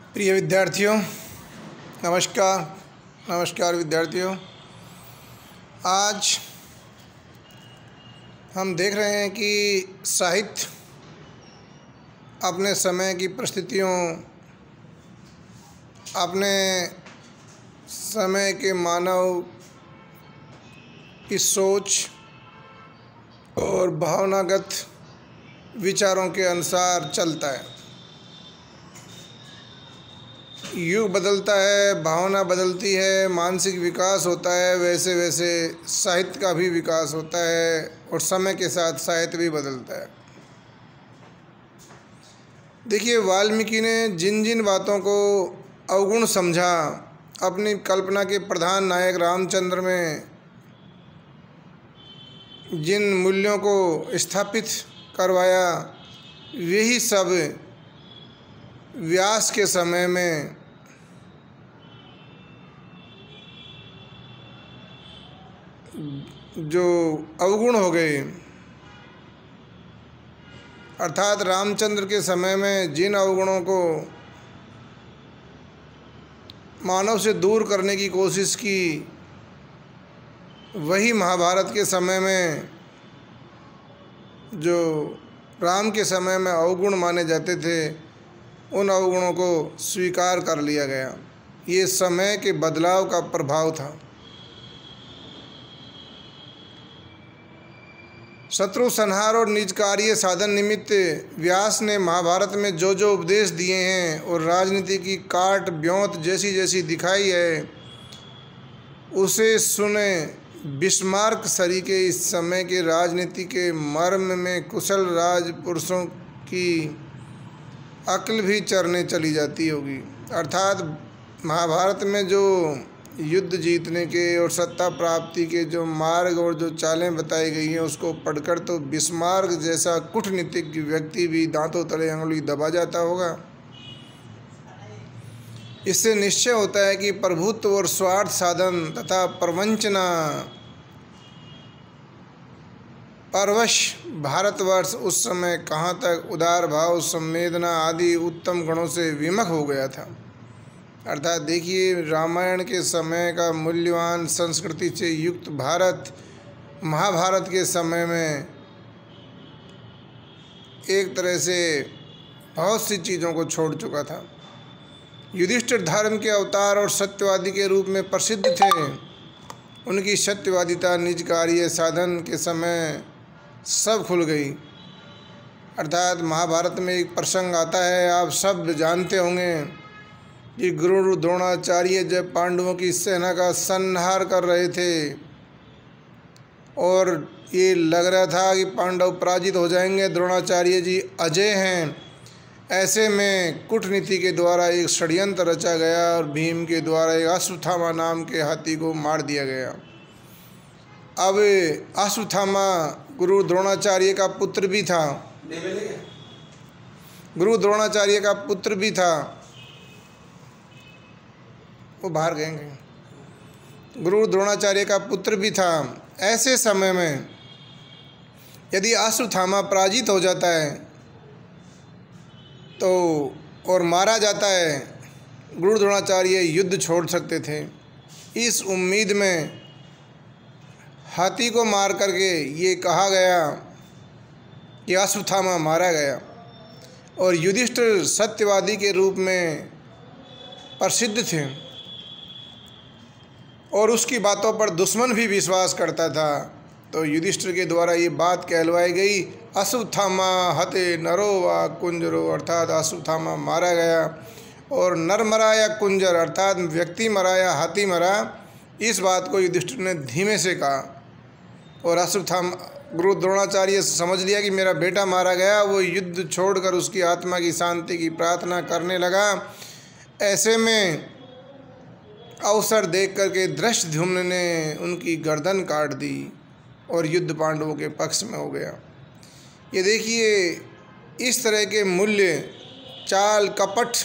प्रिय विद्यार्थियों, नमस्कार विद्यार्थियों। आज हम देख रहे हैं कि साहित्य अपने समय की परिस्थितियों, अपने समय के मानव की सोच और भावनागत विचारों के अनुसार चलता है। युग बदलता है, भावना बदलती है, मानसिक विकास होता है, वैसे वैसे साहित्य का भी विकास होता है और समय के साथ साहित्य भी बदलता है। देखिए, वाल्मीकि ने जिन जिन बातों को अवगुण समझा, अपनी कल्पना के प्रधान नायक रामचंद्र में जिन मूल्यों को स्थापित करवाया, वही सब व्यास के समय में जो अवगुण हो गए, अर्थात रामचंद्र के समय में जिन अवगुणों को मानव से दूर करने की कोशिश की, वही महाभारत के समय में जो राम के समय में अवगुण माने जाते थे, उन अवगुणों को स्वीकार कर लिया गया। ये समय के बदलाव का प्रभाव था। शत्रु संहार और निज कार्य साधन निमित्त व्यास ने महाभारत में जो जो उपदेश दिए हैं और राजनीति की काट ब्योंत जैसी जैसी दिखाई है, उसे सुने बिस्मार्क सरी के इस समय के राजनीति के मर्म में कुशल राजपुरुषों की अक्ल भी चरने चली जाती होगी। अर्थात महाभारत में जो युद्ध जीतने के और सत्ता प्राप्ति के जो मार्ग और जो चालें बताई गई हैं, उसको पढ़कर तो बिस्मार्क जैसा कूटनीतिक व्यक्ति भी दांतों तले अंगुली दबा जाता होगा। इससे निश्चय होता है कि प्रभुत्व और स्वार्थ साधन तथा प्रवंचना परवश भारतवर्ष उस समय कहाँ तक उदार भाव, संवेदना आदि उत्तम गुणों से विमुख हो गया था। अर्थात देखिए, रामायण के समय का मूल्यवान संस्कृति से युक्त भारत महाभारत के समय में एक तरह से बहुत सी चीज़ों को छोड़ चुका था। युधिष्ठिर धर्म के अवतार और सत्यवादी के रूप में प्रसिद्ध थे। उनकी सत्यवादिता निज कार्य साधन के समय सब खुल गई। अर्थात महाभारत में एक प्रसंग आता है, आप सब जानते होंगे, कि गुरु द्रोणाचार्य जब पांडवों की सेना का संहार कर रहे थे और ये लग रहा था कि पांडव पराजित हो जाएंगे, द्रोणाचार्य जी अजय हैं, ऐसे में कूटनीति के द्वारा एक षड्यंत्र रचा गया और भीम के द्वारा एक अश्वत्थामा नाम के हाथी को मार दिया गया। अब अश्वत्थामा गुरु द्रोणाचार्य का पुत्र भी था, वो बाहर गए, गुरु द्रोणाचार्य का पुत्र भी था। ऐसे समय में यदि अश्वत्थामा पराजित हो जाता है तो और मारा जाता है, गुरु द्रोणाचार्य युद्ध छोड़ सकते थे। इस उम्मीद में हाथी को मार करके ये कहा गया कि अश्वत्थामा मारा गया और युधिष्ठिर सत्यवादी के रूप में प्रसिद्ध थे और उसकी बातों पर दुश्मन भी विश्वास करता था। तो युधिष्ठिर के द्वारा ये बात कहलवाई गई, अश्वत्थामा हते नरो वा कुंजरो, अर्थात अश्वत्थामा मारा गया और नर मरा या कुंजर, अर्थात व्यक्ति मरा या हाथी मरा। इस बात को युधिष्ठिर ने धीमे से कहा और अश्वत्थामा गुरु द्रोणाचार्य समझ लिया कि मेरा बेटा मारा गया। वो युद्ध छोड़कर उसकी आत्मा की शांति की प्रार्थना करने लगा। ऐसे में अवसर देख करके धृष्टद्युम्न ने उनकी गर्दन काट दी और युद्ध पांडवों के पक्ष में हो गया। ये देखिए, इस तरह के मूल्य, चाल, कपट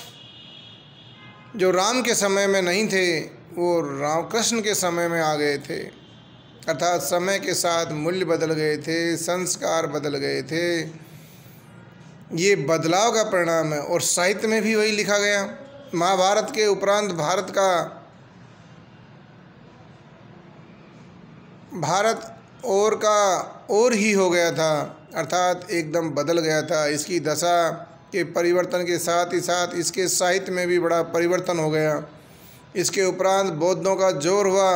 जो राम के समय में नहीं थे, वो राम कृष्ण के समय में आ गए थे। अर्थात समय के साथ मूल्य बदल गए थे, संस्कार बदल गए थे। ये बदलाव का परिणाम है और साहित्य में भी वही लिखा गया। महाभारत के उपरांत भारत और ही हो गया था, अर्थात एकदम बदल गया था। इसकी दशा के परिवर्तन के साथ ही साथ इसके साहित्य में भी बड़ा परिवर्तन हो गया। इसके उपरांत बौद्धों का जोर हुआ,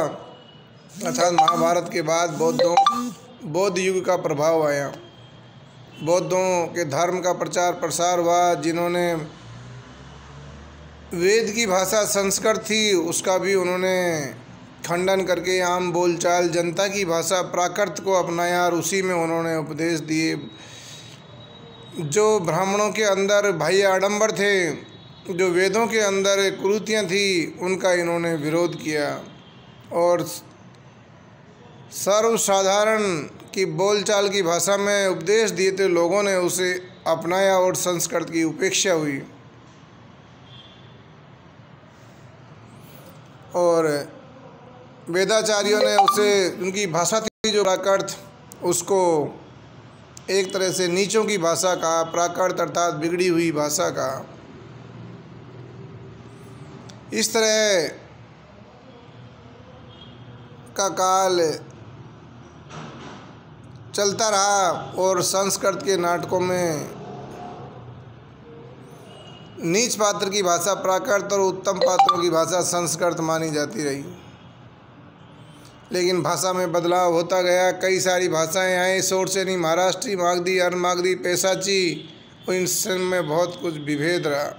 अर्थात महाभारत के बाद बौद्ध युग का प्रभाव आया। बौद्धों के धर्म का प्रचार प्रसार हुआ। जिन्होंने वेद की भाषा संस्कृत थी उसका भी उन्होंने खंडन करके आम बोलचाल जनता की भाषा प्राकृत को अपनाया और उसी में उन्होंने उपदेश दिए। जो ब्राह्मणों के अंदर बाह्य आडंबर थे, जो वेदों के अंदर कुरीतियाँ थी, उनका इन्होंने विरोध किया और सर्वसाधारण की बोलचाल की भाषा में उपदेश दिए थे। लोगों ने उसे अपनाया और संस्कृत की उपेक्षा हुई और वेदाचार्यों ने उसे, उनकी भाषा थी जो प्राकृत, उसको एक तरह से नीचों की भाषा कहा, प्राकृत अर्थात बिगड़ी हुई भाषा कहा। इस तरह का काल चलता रहा और संस्कृत के नाटकों में नीच पात्र की भाषा प्राकृत और उत्तम पात्रों की भाषा संस्कृत मानी जाती रही। लेकिन भाषा में बदलाव होता गया। कई सारी भाषाएं आई, सोरसेनी, महाराष्ट्री, मागधी, अर्मागधी, पैसाची, इन सब में बहुत कुछ विभेद रहा।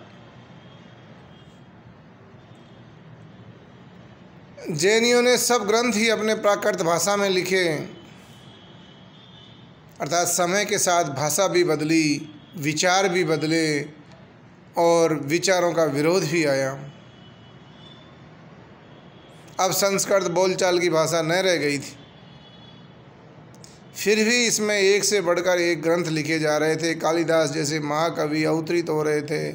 जैनियों ने सब ग्रंथ ही अपने प्राकृत भाषा में लिखे, अर्थात समय के साथ भाषा भी बदली, विचार भी बदले और विचारों का विरोध भी आया। अब संस्कृत बोलचाल की भाषा न रह गई थी, फिर भी इसमें एक से बढ़कर एक ग्रंथ लिखे जा रहे थे। कालिदास जैसे महाकवि अवतरित हो रहे थे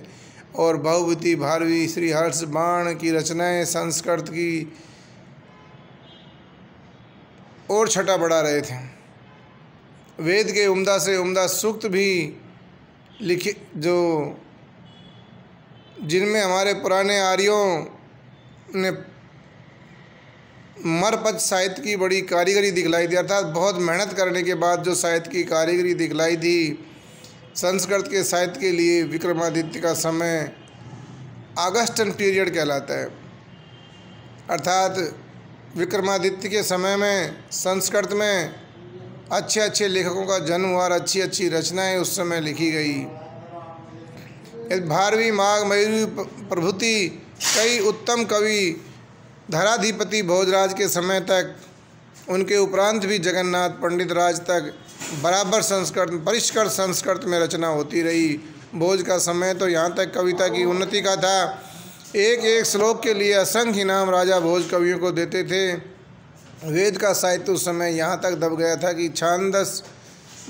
और भवभूति, भारवी, श्रीहर्ष, बाण की रचनाएं संस्कृत की और छटा बढ़ा रहे थे। वेद के उम्दा से उम्दा सूक्त भी लिखे, जो जिनमें हमारे पुराने आर्यों ने मरपच साहित्य की बड़ी कारीगरी दिखलाई थी, अर्थात बहुत मेहनत करने के बाद जो साहित्य की कारीगरी दिखलाई थी। संस्कृत के साहित्य के लिए विक्रमादित्य का समय ऑगस्टन पीरियड कहलाता है, अर्थात विक्रमादित्य के समय में संस्कृत में अच्छे अच्छे लेखकों का जन्म हुआ और अच्छी अच्छी रचनाएं उस समय लिखी गई। भारवी, माघ, मयूरी प्रभृति कई उत्तम कवि धराधिपति भोजराज के समय तक, उनके उपरांत भी जगन्नाथ पंडित राज तक बराबर संस्कृत, परिष्कृत संस्कृत में रचना होती रही। भोज का समय तो यहाँ तक कविता की उन्नति का था। एक एक श्लोक के लिए असंख्य इनाम राजा भोज कवियों को देते थे। वेद का साहित्य उस समय यहाँ तक दब गया था कि छांदस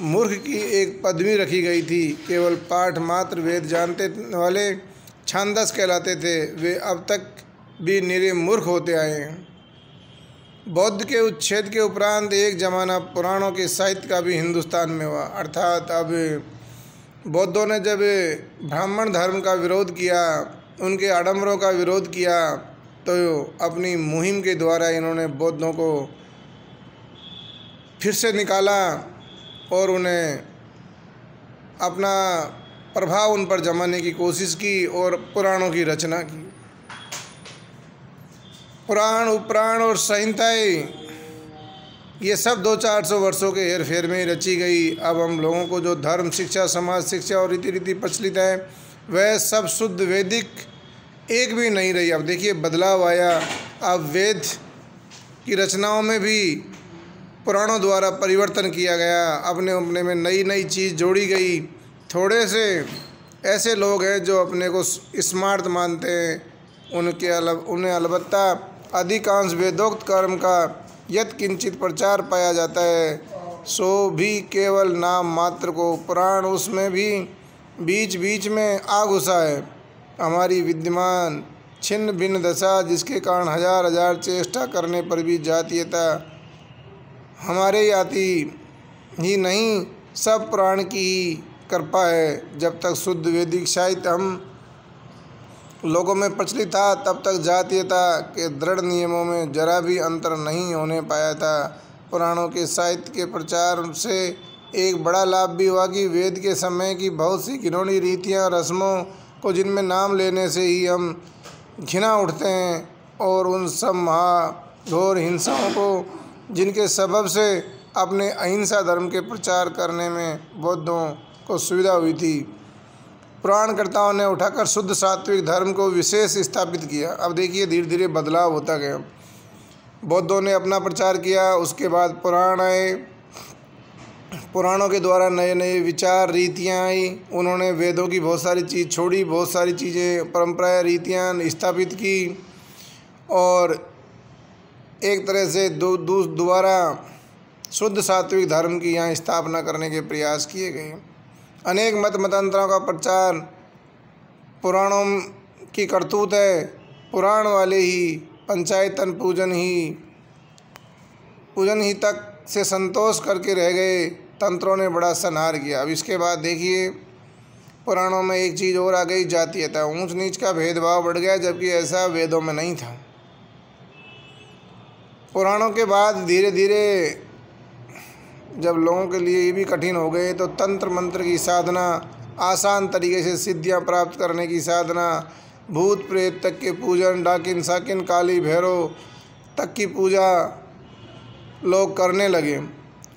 मूर्ख की एक पदवी रखी गई थी। केवल पाठ मात्र वेद जानते वाले छांदस कहलाते थे। वे अब तक भी निरे मूर्ख होते आए हैं। बौद्ध के उच्छेद के उपरांत एक जमाना पुराणों के साहित्य का भी हिंदुस्तान में हुआ, अर्थात अब बौद्धों ने जब ब्राह्मण धर्म का विरोध किया, उनके आडंबरों का विरोध किया, तो अपनी मुहिम के द्वारा इन्होंने बौद्धों को फिर से निकाला और उन्हें अपना प्रभाव उन पर जमाने की कोशिश की और पुराणों की रचना की। पुराण, उपपुराण और संहिताएं ये सब 200-400 वर्षों के हेरफेर में रची गई। अब हम लोगों को जो धर्म शिक्षा, समाज शिक्षा और रीति रीति प्रचलित है वह सब शुद्ध वैदिक एक भी नहीं रही। अब देखिए बदलाव आया। अब वेद की रचनाओं में भी पुराणों द्वारा परिवर्तन किया गया, अपने अपने में नई नई चीज़ जोड़ी गई। थोड़े से ऐसे लोग हैं जो अपने को स्मार्ट मानते हैं, उन्हें अलबत्ता अधिकांश वेदोक्त कर्म का यत् किंचित प्रचार पाया जाता है, सो भी केवल नाम मात्र को। पुराण उसमें भी बीच बीच में आ घुसा है। हमारी विद्यमान छिन्न भिन्न दशा, जिसके कारण हजार हजार चेष्टा करने पर भी जातीयता हमारे आती ही नहीं, सब पुराण की ही कृपा है। जब तक शुद्ध वैदिक साहित्य हम लोगों में प्रचलित था, तब तक जातीयता के दृढ़ नियमों में जरा भी अंतर नहीं होने पाया था। पुराणों के साहित्य के प्रचार से एक बड़ा लाभ भी हुआ कि वेद के समय की बहुत सी घिनौनी रीतियाँ और रस्मों को, जिनमें नाम लेने से ही हम घिना उठते हैं, और उन सब महाघोर हिंसाओं को जिनके सबब से अपने अहिंसा धर्म के प्रचार करने में बौद्धों को सुविधा हुई थी, पुराणकर्ताओं ने उठाकर शुद्ध सात्विक धर्म को विशेष स्थापित किया। अब देखिए धीरे धीरे बदलाव होता गया। बौद्धों ने अपना प्रचार किया, उसके बाद पुराण आए, पुराणों के द्वारा नए नए विचार रीतियाँ आई। उन्होंने वेदों की बहुत सारी चीज़ छोड़ी, बहुत सारी चीज़ें परंपराएं रीतियाँ स्थापित की, और एक तरह से दोबारा शुद्ध सात्विक धर्म की यहाँ स्थापना करने के प्रयास किए गए। अनेक मत मतांतरों का प्रचार पुराणों की करतूत है। पुराण वाले ही पंचायतन पूजन ही तक से संतोष करके रह गए, तंत्रों ने बड़ा संहार किया। अब इसके बाद देखिए पुराणों में एक चीज़ और आ गई, जातीयता, ऊंच नीच का भेदभाव बढ़ गया, जबकि ऐसा वेदों में नहीं था। पुराणों के बाद धीरे धीरे जब लोगों के लिए ये भी कठिन हो गए, तो तंत्र मंत्र की साधना, आसान तरीके से सिद्धियां प्राप्त करने की साधना, भूत प्रेत तक के पूजन, डाकिन साकिन काली भैरव तक की पूजा लोग करने लगे,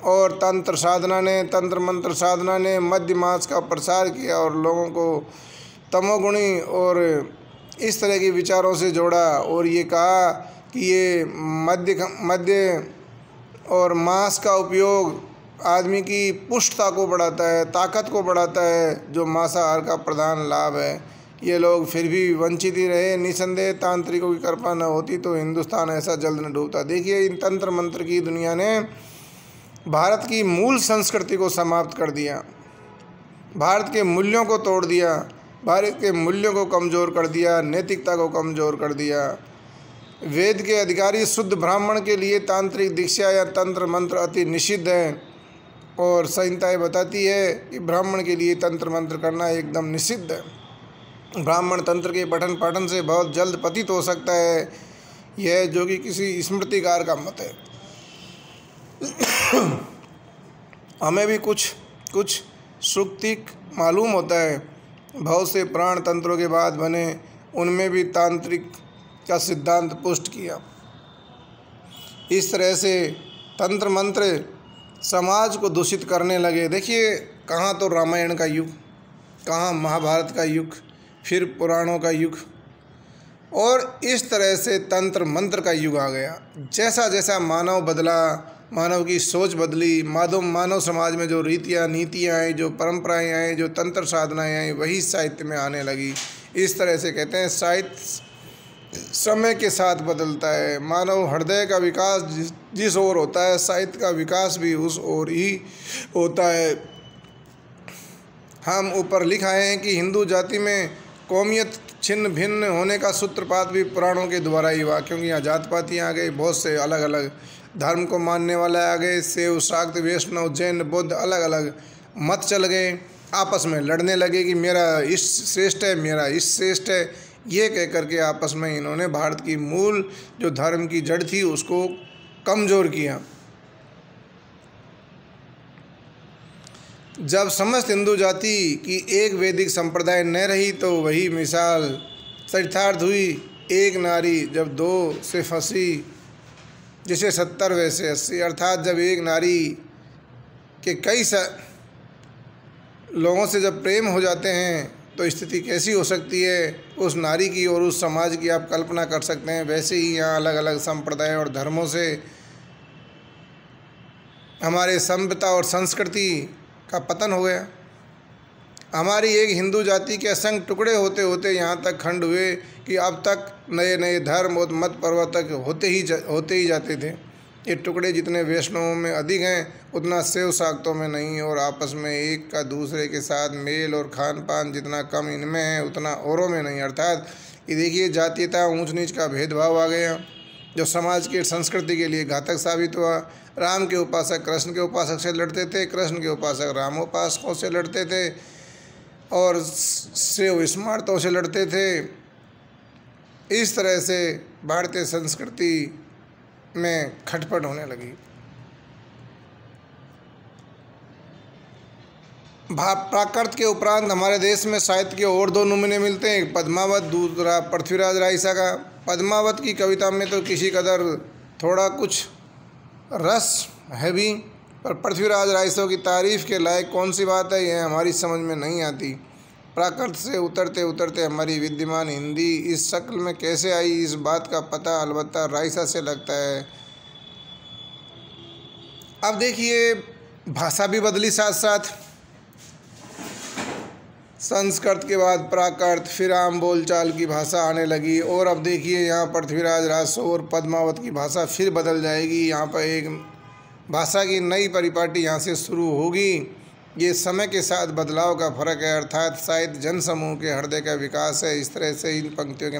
और तंत्र मंत्र साधना ने मध्य मास का प्रसार किया और लोगों को तमोगुणी और इस तरह के विचारों से जोड़ा, और ये कहा कि ये मध्य और मांस का उपयोग आदमी की पुष्टता को बढ़ाता है, ताकत को बढ़ाता है, जो मांसाहार का प्रधान लाभ है। ये लोग फिर भी वंचित ही रहे। निसंदेह तांत्रिकों की कृपा न होती तो हिंदुस्तान ऐसा जल्द न डूबता। देखिए इन तंत्र मंत्र की दुनिया ने भारत की मूल संस्कृति को समाप्त कर दिया, भारत के मूल्यों को तोड़ दिया, भारत के मूल्यों को कमज़ोर कर दिया, नैतिकता को कमज़ोर कर दिया। वेद के अधिकारी शुद्ध ब्राह्मण के लिए तांत्रिक दीक्षा या तंत्र मंत्र अति निषिद्ध है, और संहिताएं बताती है कि ब्राह्मण के लिए तंत्र मंत्र करना एकदम निषिद्ध है। ब्राह्मण तंत्र के पठन पाठन से बहुत जल्द पतित हो सकता है, यह जो कि किसी स्मृतिकार का मत है। हमें भी कुछ सुक्तिक मालूम होता है। बहुत से पुराण तंत्रों के बाद बने, उनमें भी तांत्रिक का सिद्धांत पुष्ट किया। इस तरह से तंत्र मंत्र समाज को दूषित करने लगे। देखिए कहाँ तो रामायण का युग, कहाँ महाभारत का युग, फिर पुराणों का युग, और इस तरह से तंत्र मंत्र का युग आ गया। जैसा जैसा मानव बदला, मानव की सोच बदली, मानव समाज में जो रीतियाँ नीतियाँ आई, जो परंपराएं आई, जो तंत्र साधनाएँ आई, वही साहित्य में आने लगी। इस तरह से कहते हैं साहित्य समय के साथ बदलता है। मानव हृदय का विकास जिस ओर होता है, साहित्य का विकास भी उस ओर ही होता है। हम ऊपर लिखा है कि हिंदू जाति में कौमियत छिन्न भिन्न होने का सूत्रपात भी पुराणों के द्वारा ही हुआ, क्योंकि यहाँ जात पातियाँ आ गई, बहुत से अलग अलग धर्म को मानने वाले आ गए, शैव शाक्त वैष्णव जैन बौद्ध अलग अलग मत चल गए, आपस में लड़ने लगे कि मेरा इस श्रेष्ठ है, मेरा इस श्रेष्ठ है। ये कह करके आपस में इन्होंने भारत की मूल जो धर्म की जड़ थी उसको कमज़ोर किया। जब समस्त हिंदू जाति की एक वैदिक संप्रदाय न रही, तो वही मिसाल चरितार्थ हुई। एक नारी जब दो से फंसी, जैसे 70 वैसे 80, अर्थात जब एक नारी के कई लोगों से जब प्रेम हो जाते हैं तो स्थिति कैसी हो सकती है उस नारी की और उस समाज की, आप कल्पना कर सकते हैं। वैसे ही यहाँ अलग अलग संप्रदाय और धर्मों से हमारे सभ्यता और संस्कृति का पतन हो गया। हमारी एक हिंदू जाति के असंख्य टुकड़े होते होते यहाँ तक खंड हुए कि अब तक नए नए धर्म और मत प्रवर्तक होते ही जाते थे। ये टुकड़े जितने वैष्णवों में अधिक हैं उतना शैव शाक्तों में नहीं, और आपस में एक का दूसरे के साथ मेल और खान पान जितना कम इनमें है उतना औरों में नहीं। अर्थात ये देखिए जातीयता ऊंच नीच का भेदभाव आ गया, जो समाज की संस्कृति के लिए घातक साबित हुआ। राम के उपासक कृष्ण के उपासक से लड़ते थे, कृष्ण के उपासक रामोपासकों से लड़ते थे, और शैव स्मार्तों से लड़ते थे, इस तरह से भारतीय संस्कृति में खटपट होने लगी। प्राकृत के उपरांत हमारे देश में साहित्य के और दो नमूने मिलते हैं, एक पद्मावत, दूसरा पृथ्वीराज रायसा का। पद्मावत की कविता में तो किसी कदर थोड़ा कुछ रस है भी, पर पृथ्वीराज रायसा की तारीफ़ के लायक कौन सी बात है, यह हमारी समझ में नहीं आती। प्राकृत से उतरते उतरते हमारी विद्यमान हिंदी इस शक्ल में कैसे आई, इस बात का पता अलबत्ता रायसा से लगता है। अब देखिए, भाषा भी बदली साथ साथ। संस्कृत के बाद प्राकृत, फिर आम बोलचाल की भाषा आने लगी, और अब देखिए यहाँ पृथ्वीराज रायसा और पद्मावत की भाषा फिर बदल जाएगी। यहाँ पर एक भाषा की नई परिपाटी यहाँ से शुरू होगी। ये समय के साथ बदलाव का फर्क है, अर्थात शायद जनसमूह के हृदय का विकास है। इस तरह से इन पंक्तियों के